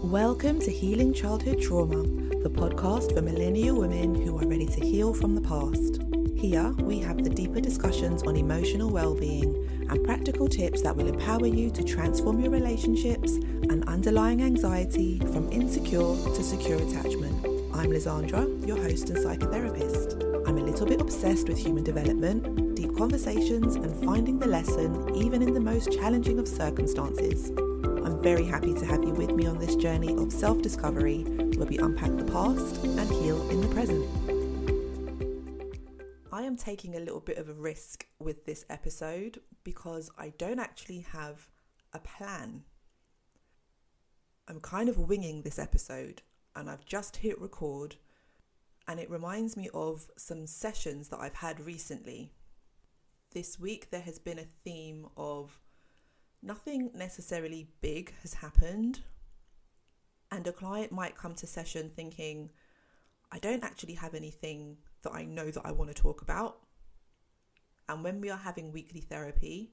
Welcome to Healing Childhood Trauma, the podcast for millennial women who are ready to heal from the past. Here, we have the deeper discussions on emotional well-being and practical tips that will empower you to transform your relationships and underlying anxiety from insecure to secure attachment. I'm Lizandra, your host and psychotherapist. I'm a little bit obsessed with human development, deep conversations, and finding the lesson even in the most challenging of circumstances. I'm very happy to have you with me on this journey of self-discovery where we unpack the past and heal in the present. I am taking a little bit of a risk with this episode because I don't actually have a plan. I'm kind of winging this episode and I've just hit record, and it reminds me of some sessions that I've had recently. This week there has been a theme of nothing necessarily big has happened, and a client might come to session thinking, I don't actually have anything that I know that I want to talk about. And when we are having weekly therapy,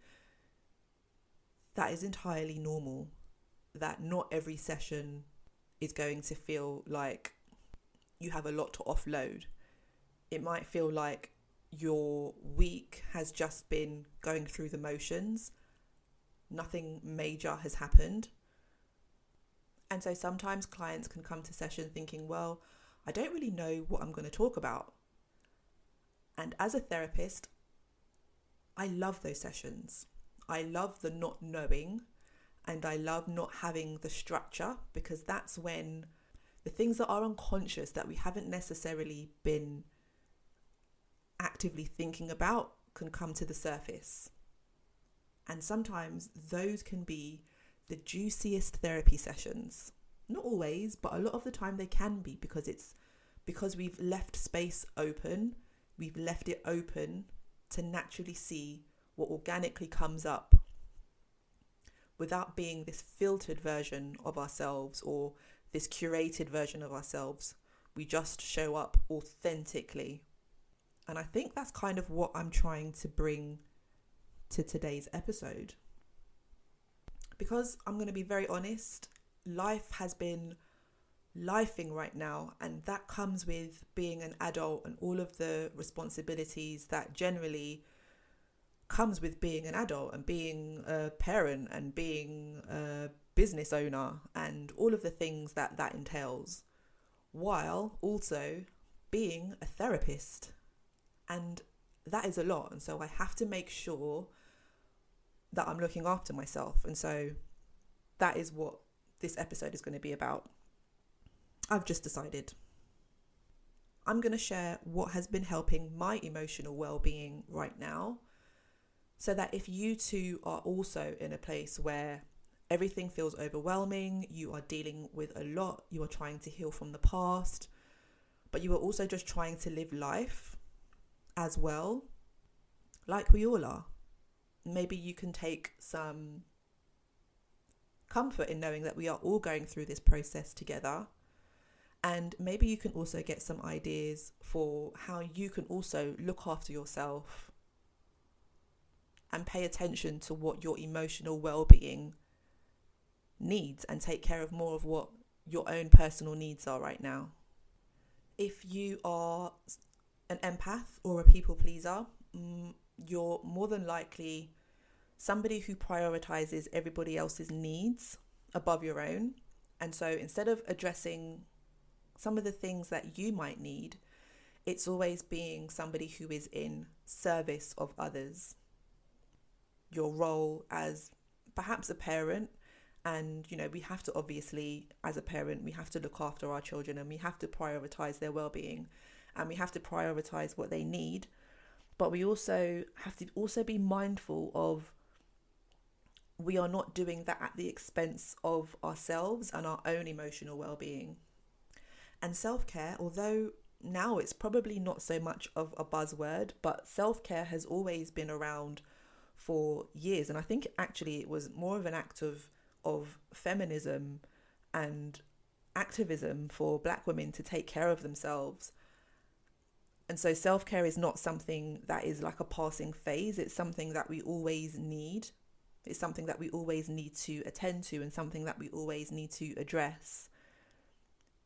that is entirely normal, that not every session is going to feel like you have a lot to offload. It might feel like your week has just been going through the motions. Nothing major has happened. And so sometimes clients can come to session thinking, well, I don't really know what I'm going to talk about. And as a therapist, I love those sessions. I love the not knowing, and I love not having the structure, because that's when the things that are unconscious that we haven't necessarily been actively thinking about can come to the surface. And sometimes those can be the juiciest therapy sessions. Not always, but a lot of the time they can be, because we've left space open. We've left it open to naturally see what organically comes up without being this filtered version of ourselves or this curated version of ourselves. We just show up authentically. And I think that's kind of what I'm trying to bring to today's episode, because I'm going to be very honest, life has been lifing right now, and that comes with being an adult and all of the responsibilities that generally comes with being an adult and being a parent and being a business owner and all of the things that entails, while also being a therapist. And that is a lot, and so I have to make sure that I'm looking after myself. And so that is what this episode is going to be about. I've just decided I'm going to share what has been helping my emotional well-being right now, so that if you too are also in a place where everything feels overwhelming, you are dealing with a lot, you are trying to heal from the past, but you are also just trying to live life as well, like we all are. Maybe you can take some comfort in knowing that we are all going through this process together. And maybe you can also get some ideas for how you can also look after yourself and pay attention to what your emotional well-being needs and take care of more of what your own personal needs are right now. If you are an empath or a people pleaser, you're more than likely somebody who prioritizes everybody else's needs above your own. And so instead of addressing some of the things that you might need, it's always being somebody who is in service of others. Your role as perhaps a parent, and we have to obviously, as a parent, we have to look after our children and we have to prioritize their well-being and we have to prioritize what they need. But we also have to be mindful of we are not doing that at the expense of ourselves and our own emotional well-being. And self-care, although now it's probably not so much of a buzzword, but self-care has always been around for years. And I think actually it was more of an act of feminism and activism for Black women to take care of themselves. And so self-care is not something that is like a passing phase. It's something that we always need. It's something that we always need to attend to and something that we always need to address.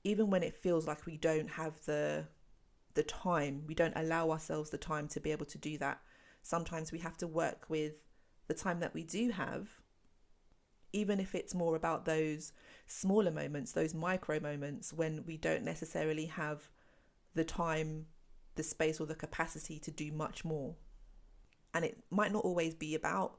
Even when it feels like we don't have the time, we don't allow ourselves the time to be able to do that. Sometimes we have to work with the time that we do have, even if it's more about those smaller moments, those micro moments when we don't necessarily have the time, the space, or the capacity to do much more. And it might not always be about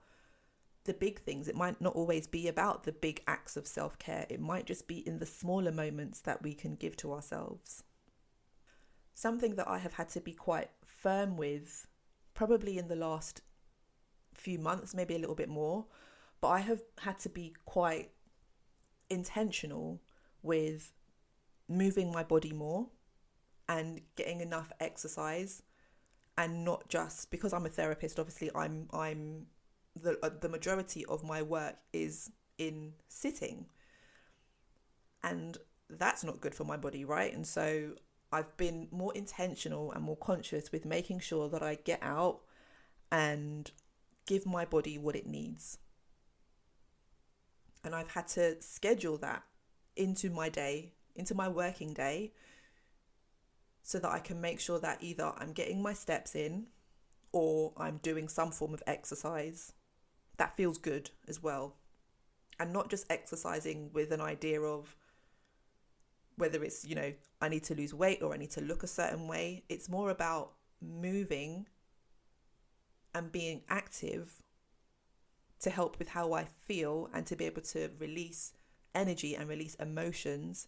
the big things. It might not always be about the big acts of self-care. It might just be in the smaller moments that we can give to ourselves. Something that I have had to be quite firm with, probably in the last few months, maybe a little bit more, but I have had to be quite intentional with moving my body more and getting enough exercise, and not just because I'm a therapist. Obviously, I'm the majority of my work is in sitting, and that's not good for my body, right? And so I've been more intentional and more conscious with making sure that I get out and give my body what it needs. And I've had to schedule that into my day, into my working day, so that I can make sure that either I'm getting my steps in or I'm doing some form of exercise that feels good as well. And not just exercising with an idea of whether it's, I need to lose weight or I need to look a certain way. It's more about moving and being active to help with how I feel and to be able to release energy and release emotions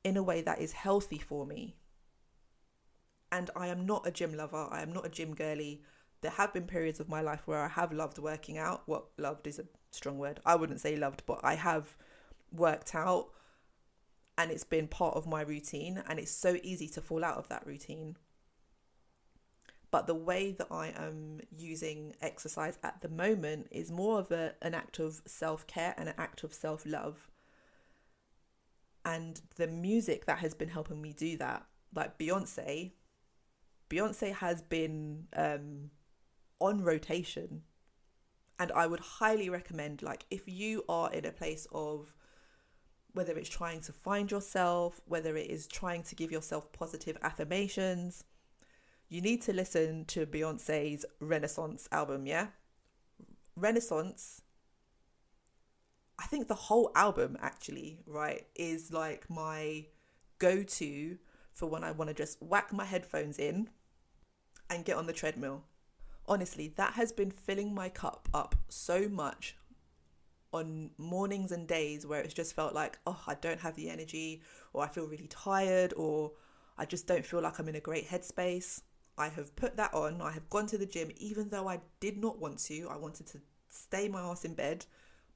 in a way that is healthy for me. And I am not a gym lover. I am not a gym girly. There have been periods of my life where I have loved working out. Well, loved is a strong word. I wouldn't say loved, but I have worked out and it's been part of my routine, and it's so easy to fall out of that routine. But the way that I am using exercise at the moment is more of an act of self-care and an act of self-love. And the music that has been helping me do that, like Beyonce has been on rotation. And I would highly recommend, like, if you are in a place of whether it's trying to find yourself, whether it is trying to give yourself positive affirmations, you need to listen to Beyonce's Renaissance album, yeah? Renaissance, I think the whole album actually, right, is like my go-to for when I want to just whack my headphones in and get on the treadmill. Honestly, that has been filling my cup up so much on mornings and days where it's just felt like, I don't have the energy, or I feel really tired, or I just don't feel like I'm in a great headspace. I have put that on. I have gone to the gym, even though I did not want to. I wanted to stay my ass in bed,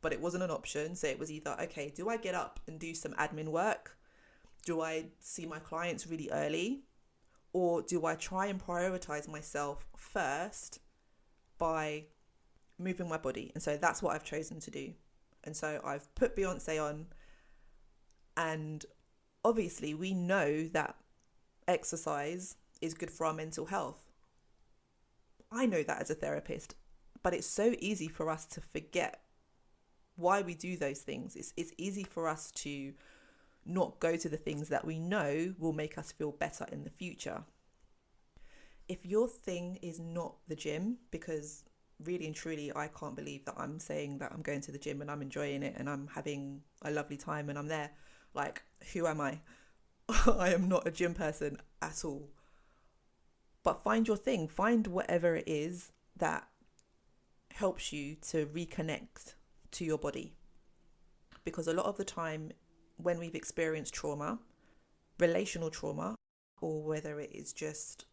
but it wasn't an option. So it was either, okay, do I get up and do some admin work? Do I see my clients really early? Or do I try and prioritize myself first by moving my body? And so that's what I've chosen to do. And so I've put Beyonce on, and obviously we know that exercise is good for our mental health. I know that as a therapist, but it's so easy for us to forget why we do those things. It's easy for us to not go to the things that we know will make us feel better in the future. If your thing is not the gym, because really and truly, I can't believe that I'm saying that I'm going to the gym and I'm enjoying it and I'm having a lovely time and I'm there. Like, who am I? I am not a gym person at all. But find your thing. Find whatever it is that helps you to reconnect to your body. Because a lot of the time when we've experienced trauma, relational trauma, or whether it is just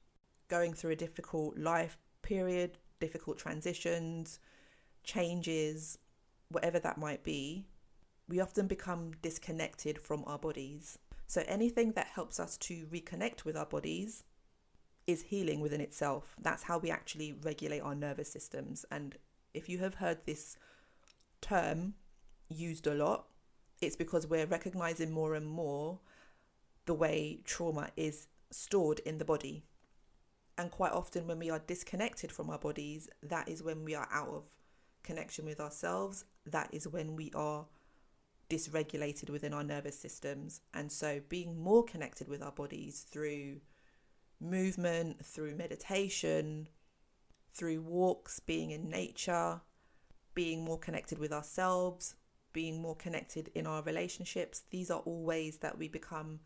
going through a difficult life period, difficult transitions, changes, whatever that might be, we often become disconnected from our bodies. So anything that helps us to reconnect with our bodies is healing within itself. That's how we actually regulate our nervous systems. And if you have heard this term used a lot, it's because we're recognizing more and more the way trauma is stored in the body. And quite often when we are disconnected from our bodies, that is when we are out of connection with ourselves, that is when we are dysregulated within our nervous systems. And so being more connected with our bodies through movement, through meditation, through walks, being in nature, being more connected with ourselves, being more connected in our relationships, these are all ways that we become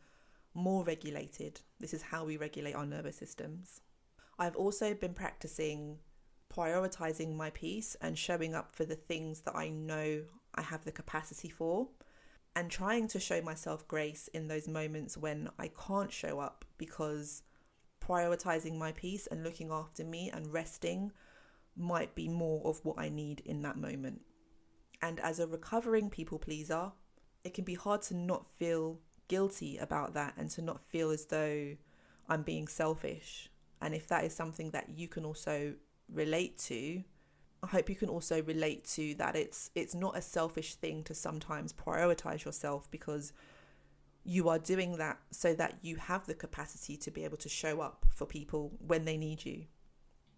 more regulated. This is how we regulate our nervous systems. I've also been practicing prioritizing my peace and showing up for the things that I know I have the capacity for, and trying to show myself grace in those moments when I can't show up, because prioritizing my peace and looking after me and resting might be more of what I need in that moment. And as a recovering people pleaser, it can be hard to not feel guilty about that and to not feel as though I'm being selfish. And if that is something that you can also relate to, I hope you can also relate to that it's not a selfish thing to sometimes prioritize yourself, because you are doing that so that you have the capacity to be able to show up for people when they need you.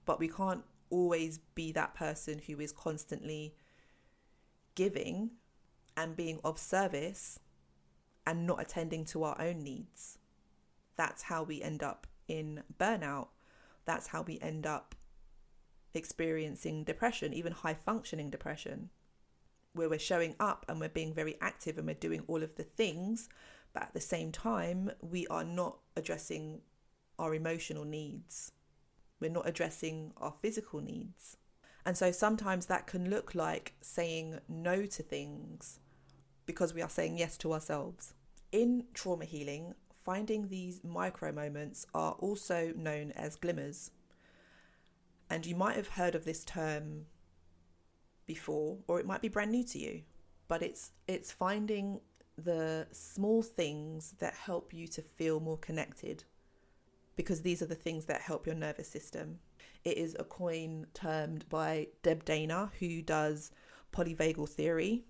But we can't always be that person who is constantly giving and being of service and not attending to our own needs. That's how we end up in burnout. That's how we end up experiencing depression, even high functioning depression, where we're showing up and we're being very active and we're doing all of the things, but at the same time we are not addressing our emotional needs. We're not addressing our physical needs. And so sometimes that can look like saying no to things because we are saying yes to ourselves. In trauma healing, finding these micro moments are also known as glimmers. And you might have heard of this term before, or it might be brand new to you, but it's finding the small things that help you to feel more connected, because these are the things that help your nervous system. It is a coin termed by Deb Dana, who does polyvagal theory,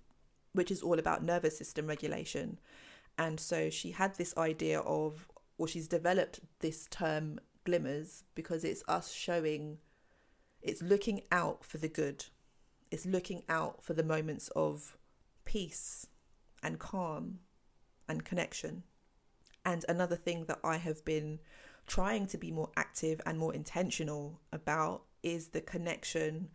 which is all about nervous system regulation. And so she had this idea of, or she's developed this term glimmers, because it's us showing, it's looking out for the good. It's looking out for the moments of peace and calm and connection. And another thing that I have been trying to be more active and more intentional about is the connection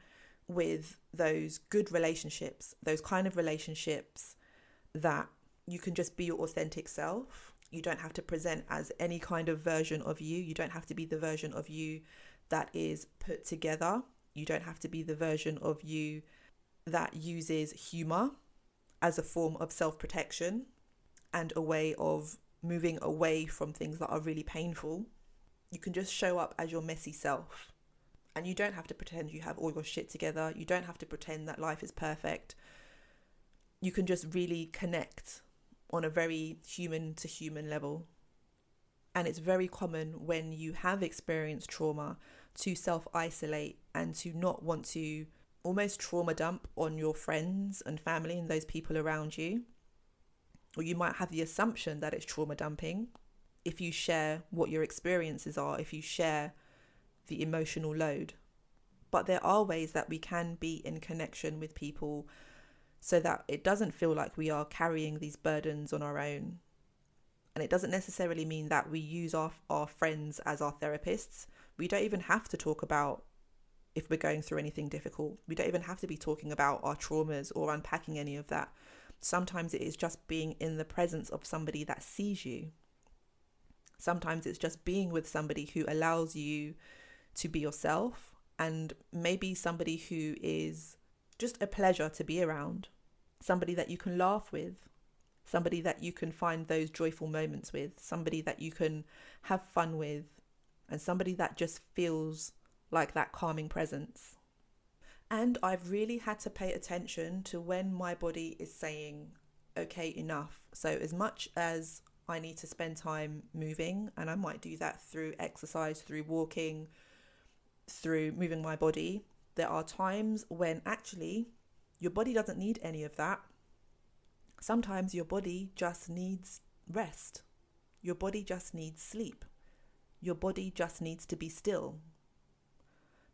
with those good relationships, those kind of relationships that you can just be your authentic self. You don't have to present as any kind of version of you. You don't have to be the version of you that is put together. You don't have to be the version of you that uses humor as a form of self-protection and a way of moving away from things that are really painful. You can just show up as your messy self. And you don't have to pretend you have all your shit together. You don't have to pretend that life is perfect. You can just really connect on a very human to human level. And it's very common when you have experienced trauma to self-isolate and to not want to almost trauma dump on your friends and family and those people around you. Or you might have the assumption that it's trauma dumping if you share what your experiences are, if you share the emotional load. But there are ways that we can be in connection with people so that it doesn't feel like we are carrying these burdens on our own. And it doesn't necessarily mean that we use our friends as our therapists. We don't even have to talk about if we're going through anything difficult. We don't even have to be talking about our traumas or unpacking any of that. Sometimes it is just being in the presence of somebody that sees you. Sometimes it's just being with somebody who allows you to be yourself, and maybe somebody who is just a pleasure to be around, somebody that you can laugh with, somebody that you can find those joyful moments with, somebody that you can have fun with, and somebody that just feels like that calming presence. And I've really had to pay attention to when my body is saying, okay, enough. So as much as I need to spend time moving, and I might do that through exercise, through walking, through moving my body, there are times when actually your body doesn't need any of that. Sometimes your body just needs rest. Your body just needs sleep. Your body just needs to be still.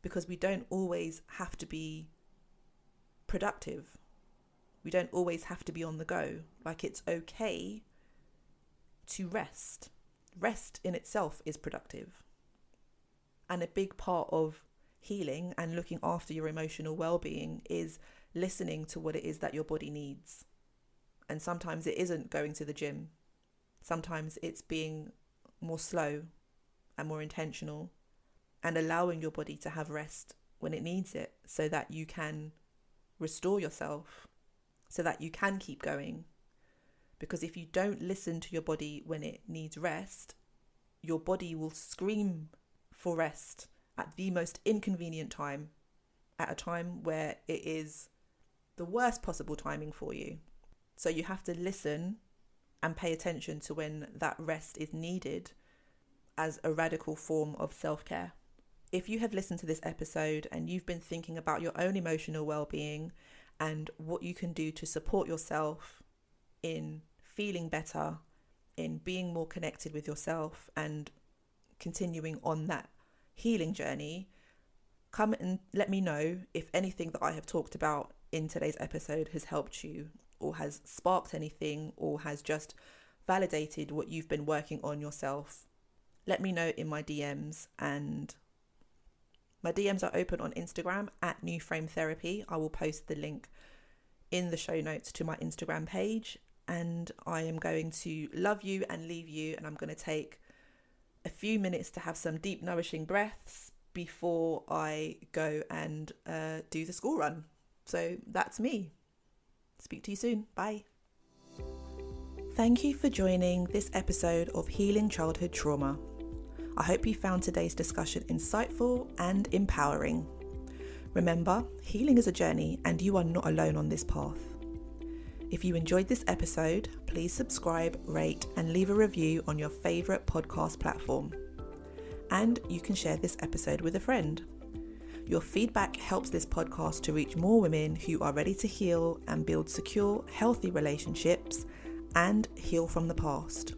Because we don't always have to be productive. We don't always have to be on the go. Like, it's okay to rest. Rest in itself is productive. And a big part of healing and looking after your emotional well-being is listening to what it is that your body needs. And sometimes it isn't going to the gym. Sometimes it's being more slow and more intentional and allowing your body to have rest when it needs it, so that you can restore yourself, so that you can keep going. Because if you don't listen to your body when it needs rest, your body will scream for rest at the most inconvenient time, at a time where it is the worst possible timing for you. So you have to listen and pay attention to when that rest is needed as a radical form of self-care. If you have listened to this episode and you've been thinking about your own emotional well-being and what you can do to support yourself in feeling better, in being more connected with yourself and continuing on that healing journey, come and let me know if anything that I have talked about in today's episode has helped you, or has sparked anything, or has just validated what you've been working on yourself. Let me know in my DMs, and my DMs are open on Instagram at New Frame Therapy. I will post the link in the show notes to my Instagram page, and I am going to love you and leave you, and I'm going to take a few minutes to have some deep, nourishing breaths before I go and do the school run. So that's me. Speak to you soon. Bye. Thank you for joining this episode of Healing Childhood Trauma. I hope you found today's discussion insightful and empowering. Remember, healing is a journey and you are not alone on this path. If you enjoyed this episode, please subscribe, rate, and leave a review on your favourite podcast platform. And you can share this episode with a friend. Your feedback helps this podcast to reach more women who are ready to heal and build secure, healthy relationships and heal from the past.